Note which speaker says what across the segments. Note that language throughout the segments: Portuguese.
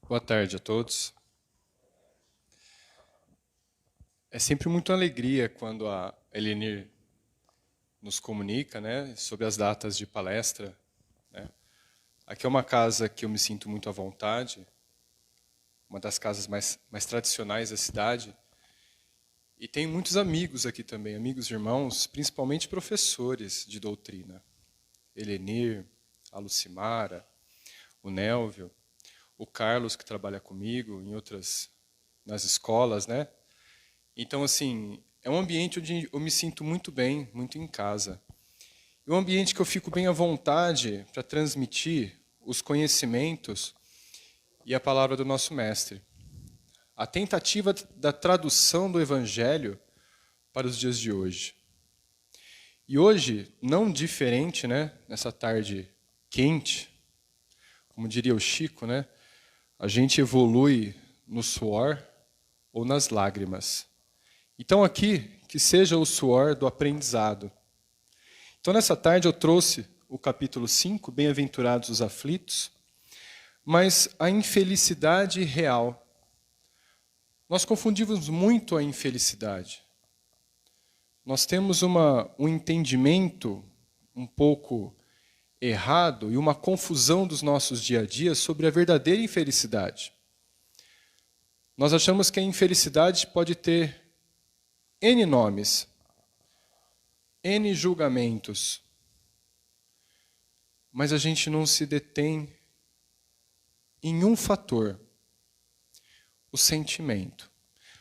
Speaker 1: Boa tarde a todos. É sempre muita alegria quando a Elenir nos comunica, né, sobre as datas de palestra, né. Aqui é uma casa que eu me sinto muito à vontade, uma das casas mais tradicionais da cidade, e tenho muitos amigos aqui também, amigos e irmãos, principalmente professores de doutrina. Elenir, a Lucimara, o Nélvio, o Carlos, que trabalha comigo nas escolas, né? Então, assim, é um ambiente onde eu me sinto muito bem, muito em casa. E um ambiente que eu fico bem à vontade para transmitir os conhecimentos e a palavra do nosso mestre. A tentativa da tradução do Evangelho para os dias de hoje. E hoje, não diferente, né, nessa tarde quente, como diria o Chico, né, a gente evolui no suor ou nas lágrimas. Então aqui, que seja o suor do aprendizado. Então nessa tarde eu trouxe o capítulo 5, Bem-aventurados os aflitos, mas a infelicidade real. Nós confundimos muito a infelicidade. Nós temos um entendimento um pouco errado e uma confusão dos nossos dia a dia sobre a verdadeira infelicidade. Nós achamos que a infelicidade pode ter N nomes, N julgamentos, mas a gente não se detém em um fator, o sentimento.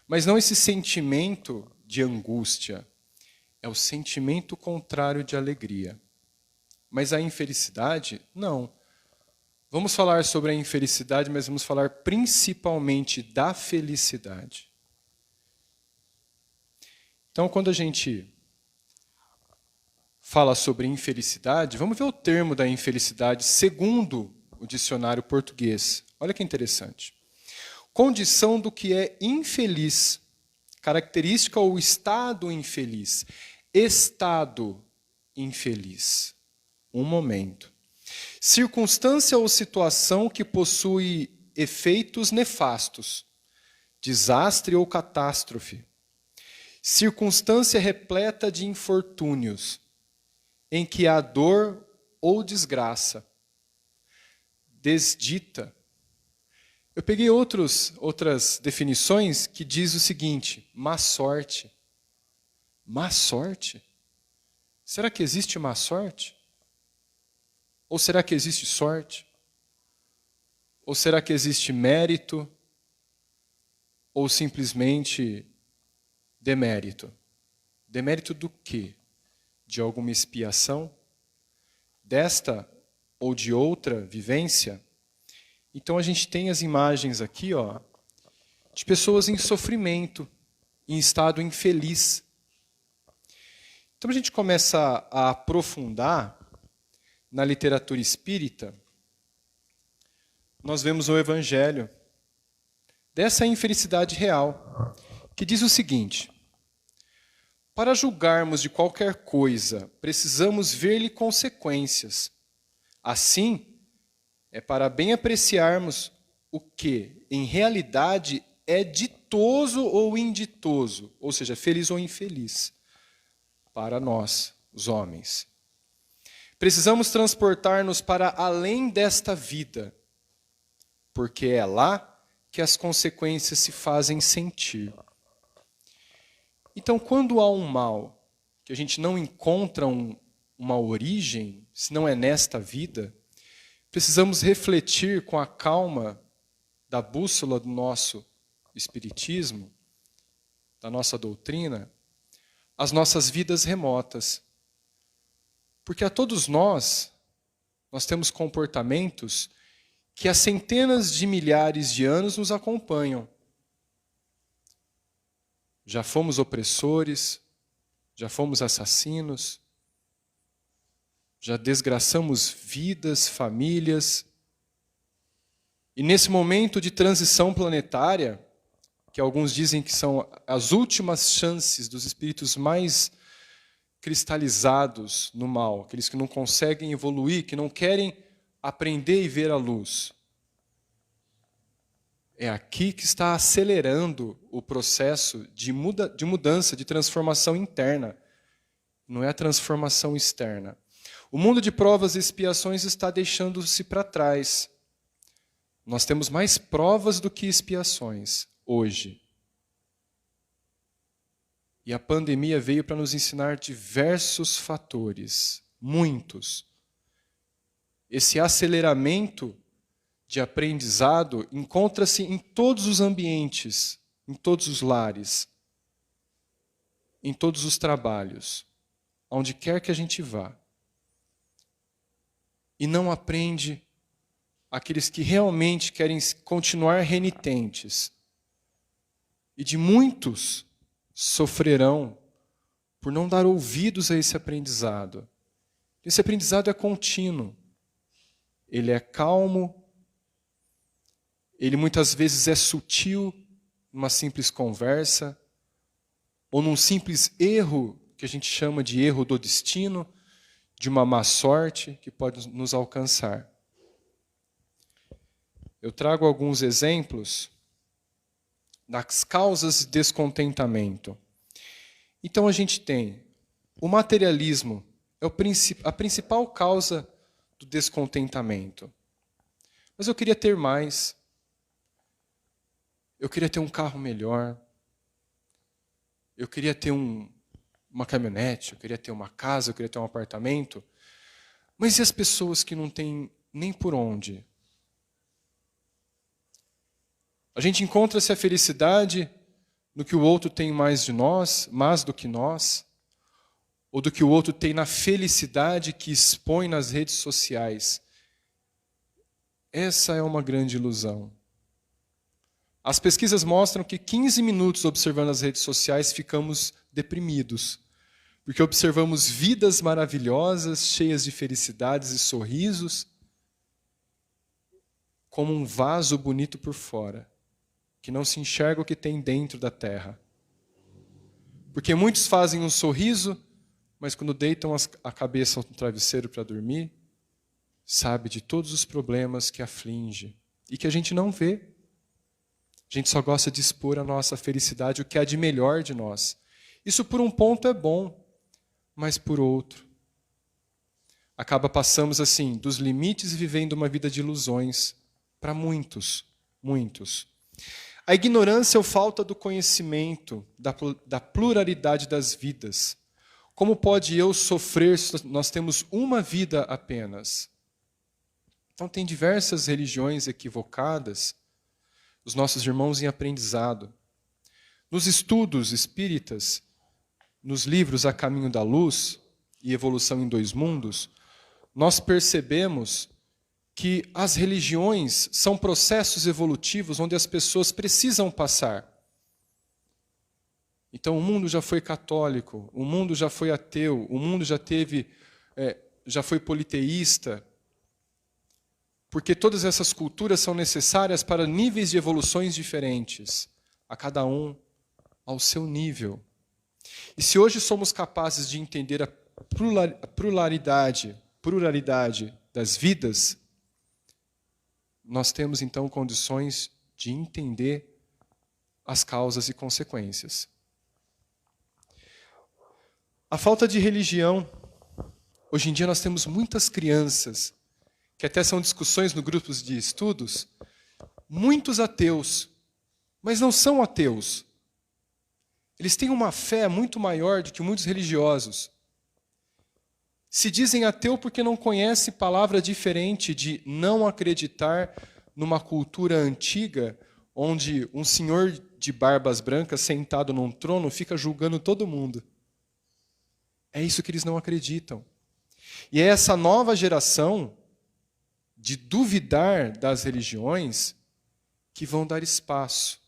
Speaker 1: Mas não esse sentimento de angústia, é o sentimento contrário de alegria. Mas a infelicidade, não. Vamos falar sobre a infelicidade, mas vamos falar principalmente da felicidade. Então, quando a gente fala sobre infelicidade, vamos ver o termo da infelicidade segundo o dicionário português. Olha que interessante. Condição do que é infeliz, característica ou estado infeliz. Estado infeliz. Um momento. Circunstância ou situação que possui efeitos nefastos. Desastre ou catástrofe. Circunstância repleta de infortúnios, em que há dor ou desgraça. Desdita. Eu peguei outras definições que diz o seguinte: má sorte. Má sorte? Será que existe má sorte? Ou será que existe sorte? Ou será que existe mérito? Ou simplesmente demérito? Demérito do quê? De alguma expiação? Desta ou de outra vivência? Então a gente tem as imagens aqui, ó, de pessoas em sofrimento, em estado infeliz. Então a gente começa a aprofundar na literatura espírita, nós vemos o Evangelho dessa infelicidade real, que diz o seguinte: para julgarmos de qualquer coisa, precisamos ver-lhe consequências. Assim, é para bem apreciarmos o que, em realidade, é ditoso ou inditoso, ou seja, feliz ou infeliz, para nós, os homens. Precisamos transportar-nos para além desta vida, porque é lá que as consequências se fazem sentir. Então, quando há um mal, que a gente não encontra uma origem, se não é nesta vida, precisamos refletir com a calma da bússola do nosso espiritismo, da nossa doutrina, as nossas vidas remotas. Porque a todos nós temos comportamentos que há centenas de milhares de anos nos acompanham. Já fomos opressores, já fomos assassinos, já desgraçamos vidas, famílias. E nesse momento de transição planetária, que alguns dizem que são as últimas chances dos espíritos mais cristalizados no mal, aqueles que não conseguem evoluir, que não querem aprender e ver a luz. É aqui que está acelerando o processo de mudança, de transformação interna. Não é a transformação externa. O mundo de provas e expiações está deixando-se para trás. Nós temos mais provas do que expiações hoje. E a pandemia veio para nos ensinar diversos fatores, muitos. Esse aceleramento de aprendizado encontra-se em todos os ambientes, em todos os lares, em todos os trabalhos, onde quer que a gente vá. E não aprende aqueles que realmente querem continuar renitentes. E de muitos sofrerão por não dar ouvidos a esse aprendizado. Esse aprendizado é contínuo. Ele é calmo. Ele muitas vezes é sutil, numa simples conversa, ou num simples erro, que a gente chama de erro do destino, de uma má sorte que pode nos alcançar. Eu trago alguns exemplos das causas de descontentamento. Então a gente tem o materialismo, é a principal causa do descontentamento. Mas eu queria ter mais. Eu queria ter um carro melhor. Eu queria ter uma caminhonete, eu queria ter uma casa, eu queria ter um apartamento. Mas e as pessoas que não têm nem por onde? A gente encontra-se a felicidade no que o outro tem mais de nós, mais do que nós, ou do que o outro tem na felicidade que expõe nas redes sociais. Essa é uma grande ilusão. As pesquisas mostram que 15 minutos observando as redes sociais ficamos deprimidos, porque observamos vidas maravilhosas, cheias de felicidades e sorrisos, como um vaso bonito por fora, que não se enxerga o que tem dentro da terra. Porque muitos fazem um sorriso, mas quando deitam a cabeça no travesseiro para dormir, sabe de todos os problemas que aflige e que a gente não vê. A gente só gosta de expor a nossa felicidade, o que há de melhor de nós. Isso por um ponto é bom, mas por outro. Passamos assim, dos limites vivendo uma vida de ilusões, para muitos, muitos. A ignorância ou falta do conhecimento da pluralidade das vidas. Como pode eu sofrer se nós temos uma vida apenas? Então tem diversas religiões equivocadas, os nossos irmãos em aprendizado. Nos estudos espíritas, nos livros A Caminho da Luz e Evolução em Dois Mundos, nós percebemos que as religiões são processos evolutivos onde as pessoas precisam passar. Então o mundo já foi católico, o mundo já foi ateu, o mundo já foi politeísta, porque todas essas culturas são necessárias para níveis de evoluções diferentes, a cada um ao seu nível. E se hoje somos capazes de entender a pluralidade das vidas, nós temos então condições de entender as causas e consequências. A falta de religião. Hoje em dia nós temos muitas crianças, que até são discussões no grupos de estudos, muitos ateus, mas não são ateus. Eles têm uma fé muito maior do que muitos religiosos. Se dizem ateu porque não conhecem palavra diferente de não acreditar numa cultura antiga, onde um senhor de barbas brancas sentado num trono fica julgando todo mundo. É isso que eles não acreditam. E é essa nova geração de duvidar das religiões que vão dar espaço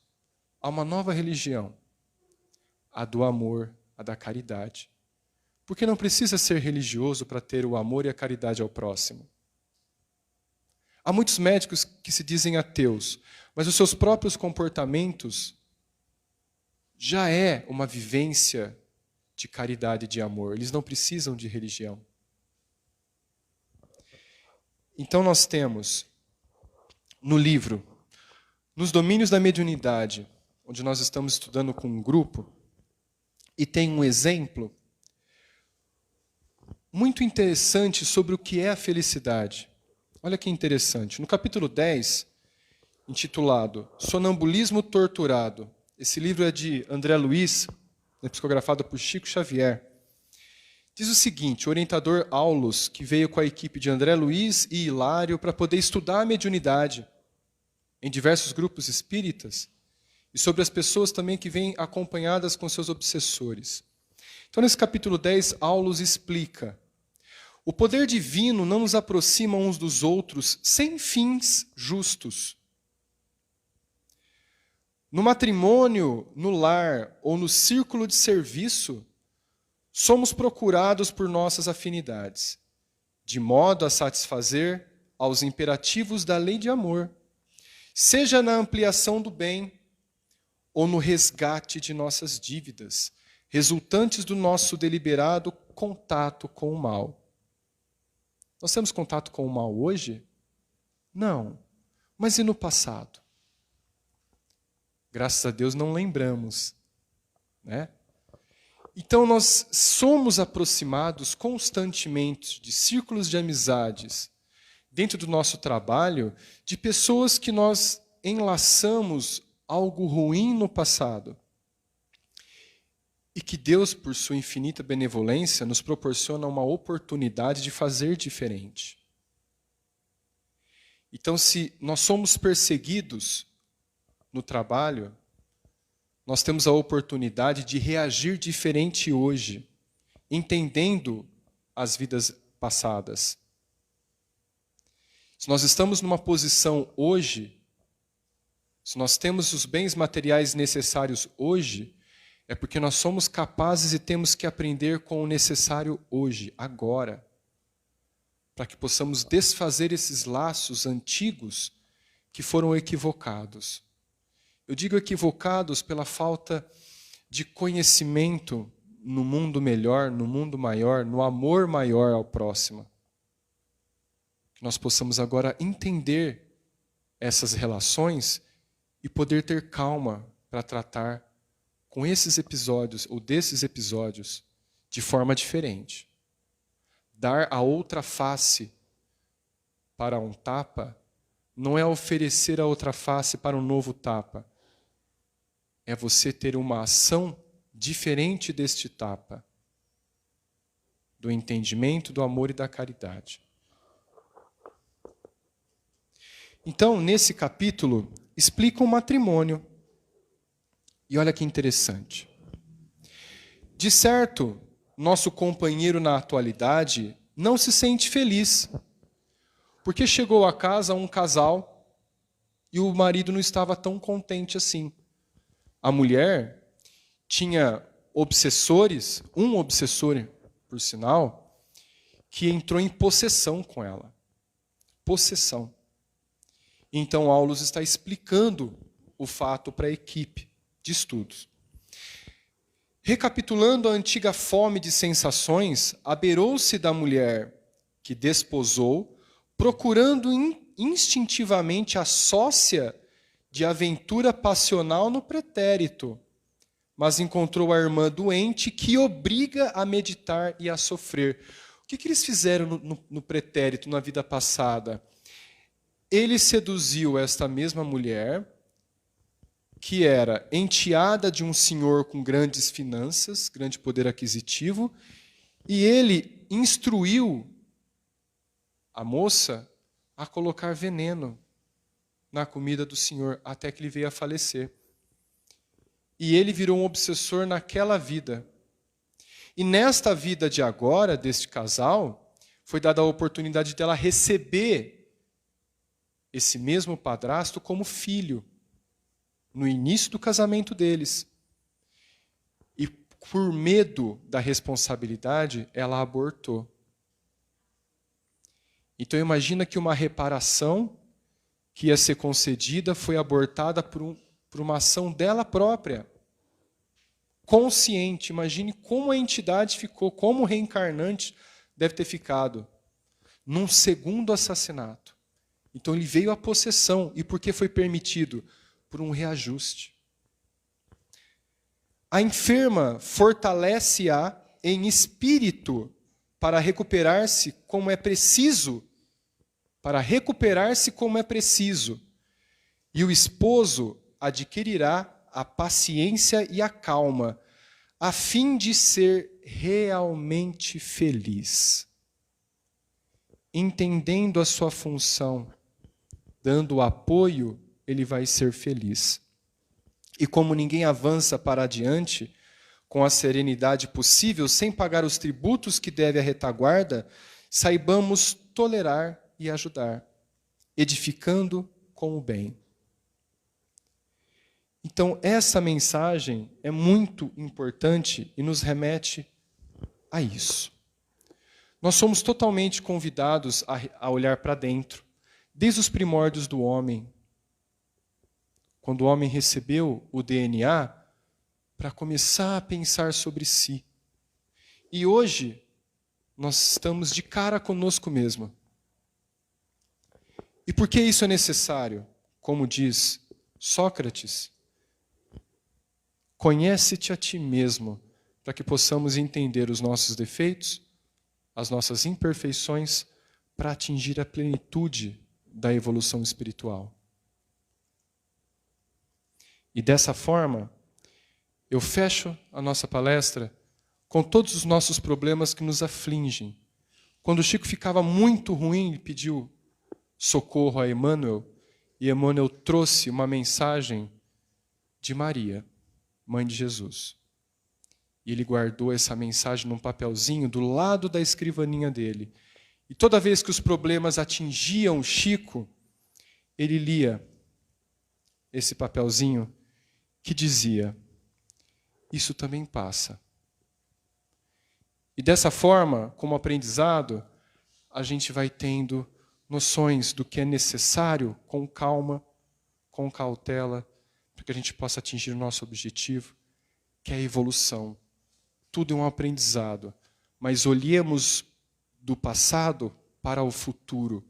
Speaker 1: a uma nova religião, a do amor, a da caridade. Porque não precisa ser religioso para ter o amor e a caridade ao próximo. Há muitos médicos que se dizem ateus, mas os seus próprios comportamentos já é uma vivência de caridade e de amor. Eles não precisam de religião. Então nós temos no livro nos domínios da mediunidade, onde nós estamos estudando com um grupo, e tem um exemplo muito interessante sobre o que é a felicidade. Olha que interessante. No capítulo 10, intitulado Sonambulismo Torturado, esse livro é de André Luiz, psicografado por Chico Xavier. Diz o seguinte: o orientador Aulus, que veio com a equipe de André Luiz e Hilário para poder estudar a mediunidade em diversos grupos espíritas, e sobre as pessoas também que vêm acompanhadas com seus obsessores. Então, nesse capítulo 10, Aulus explica: o poder divino não nos aproxima uns dos outros sem fins justos. No matrimônio, no lar ou no círculo de serviço, somos procurados por nossas afinidades, de modo a satisfazer aos imperativos da lei de amor, seja na ampliação do bem ou no resgate de nossas dívidas, resultantes do nosso deliberado contato com o mal. Nós temos contato com o mal hoje? Não. Mas e no passado? Graças a Deus não lembramos, né? Então nós somos aproximados constantemente de círculos de amizades, dentro do nosso trabalho, de pessoas que nós enlaçamos algo ruim no passado. E que Deus, por sua infinita benevolência, nos proporciona uma oportunidade de fazer diferente. Então, se nós somos perseguidos no trabalho, nós temos a oportunidade de reagir diferente hoje, entendendo as vidas passadas. Se nós estamos numa posição hoje, se nós temos os bens materiais necessários hoje, é porque nós somos capazes e temos que aprender com o necessário hoje, agora, para que possamos desfazer esses laços antigos que foram equivocados. Eu digo equivocados pela falta de conhecimento no mundo melhor, no mundo maior, no amor maior ao próximo. Que nós possamos agora entender essas relações e poder ter calma para tratar com esses episódios ou desses episódios de forma diferente. Dar a outra face para um tapa não é oferecer a outra face para um novo tapa. É você ter uma ação diferente deste tapa, do entendimento, do amor e da caridade. Então, nesse capítulo, explica o matrimônio. E olha que interessante. De certo, nosso companheiro na atualidade não se sente feliz, porque chegou a casa um casal e o marido não estava tão contente assim. A mulher tinha obsessores, um obsessor, por sinal, que entrou em possessão com ela. Possessão. Então, Aulus está explicando o fato para a equipe de estudos. Recapitulando a antiga fome de sensações, aberou-se da mulher que desposou, procurando instintivamente a sócia de aventura passional no pretérito, mas encontrou a irmã doente que obriga a meditar e a sofrer. O que eles fizeram no pretérito, na vida passada? Ele seduziu esta mesma mulher, que era enteada de um senhor com grandes finanças, grande poder aquisitivo, e ele instruiu a moça a colocar veneno na comida do senhor, até que ele veio a falecer. E ele virou um obsessor naquela vida. E nesta vida de agora, deste casal, foi dada a oportunidade dela receber esse mesmo padrasto como filho, no início do casamento deles. E por medo da responsabilidade, ela abortou. Então imagina que uma reparação que ia ser concedida foi abortada por uma ação dela própria. Consciente. Imagine como a entidade ficou, como o reencarnante deve ter ficado. Num segundo assassinato. Então ele veio à possessão. E por que foi permitido? por um reajuste. A enferma fortalece-a em espírito para recuperar-se como é preciso, e o esposo adquirirá a paciência e a calma, a fim de ser realmente feliz. Entendendo a sua função, dando o apoio, ele vai ser feliz. E como ninguém avança para adiante com a serenidade possível, sem pagar os tributos que deve à retaguarda, saibamos tolerar e ajudar, edificando com o bem. Então, essa mensagem é muito importante e nos remete a isso. Nós somos totalmente convidados a olhar para dentro, desde os primórdios do homem, quando o homem recebeu o DNA, para começar a pensar sobre si. E hoje, nós estamos de cara conosco mesmo. E por que isso é necessário? Como diz Sócrates, conhece-te a ti mesmo, para que possamos entender os nossos defeitos, as nossas imperfeições, para atingir a plenitude da evolução espiritual. E dessa forma, eu fecho a nossa palestra com todos os nossos problemas que nos afligem. Quando o Chico ficava muito ruim, ele pediu socorro a Emmanuel, e Emmanuel trouxe uma mensagem de Maria, mãe de Jesus. E ele guardou essa mensagem num papelzinho do lado da escrivaninha dele. E toda vez que os problemas atingiam o Chico, ele lia esse papelzinho que dizia: isso também passa. E dessa forma, como aprendizado, a gente vai tendo noções do que é necessário com calma, com cautela, para que a gente possa atingir o nosso objetivo, que é a evolução. Tudo é um aprendizado, mas olhemos do passado para o futuro,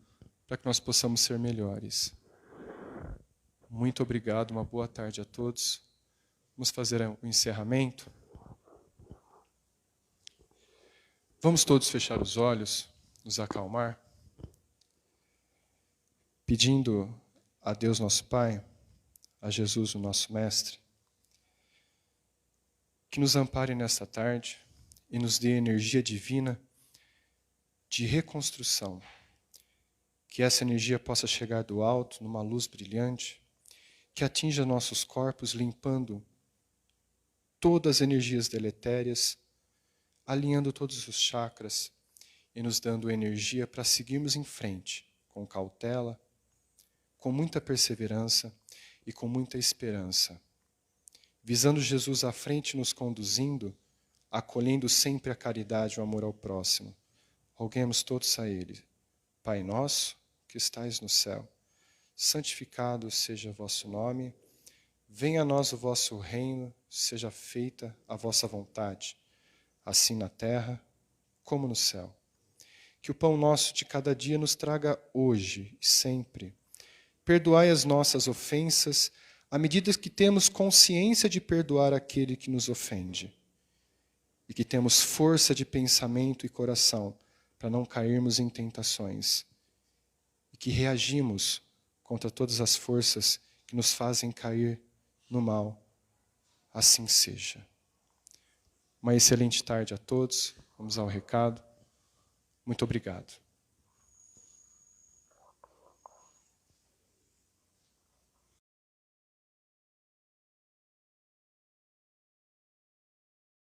Speaker 1: para que nós possamos ser melhores. Muito obrigado, uma boa tarde a todos. Vamos fazer o encerramento. Vamos todos fechar os olhos, nos acalmar, pedindo a Deus nosso Pai, a Jesus o nosso Mestre, que nos ampare nesta tarde e nos dê energia divina de reconstrução. Que essa energia possa chegar do alto, numa luz brilhante, que atinja nossos corpos, limpando todas as energias deletérias, alinhando todos os chakras e nos dando energia para seguirmos em frente, com cautela, com muita perseverança e com muita esperança. Visando Jesus à frente, nos conduzindo, acolhendo sempre a caridade e o amor ao próximo. Roguemos todos a Ele. Pai nosso, que estais no céu, santificado seja o vosso nome, venha a nós o vosso reino, seja feita a vossa vontade, assim na terra como no céu. Que o pão nosso de cada dia nos traga hoje e sempre. Perdoai as nossas ofensas, à medida que temos consciência de perdoar aquele que nos ofende. E que temos força de pensamento e coração para não cairmos em tentações. E que reagimos contra todas as forças que nos fazem cair no mal. Assim seja. Uma excelente tarde a todos. Vamos ao recado. Muito obrigado.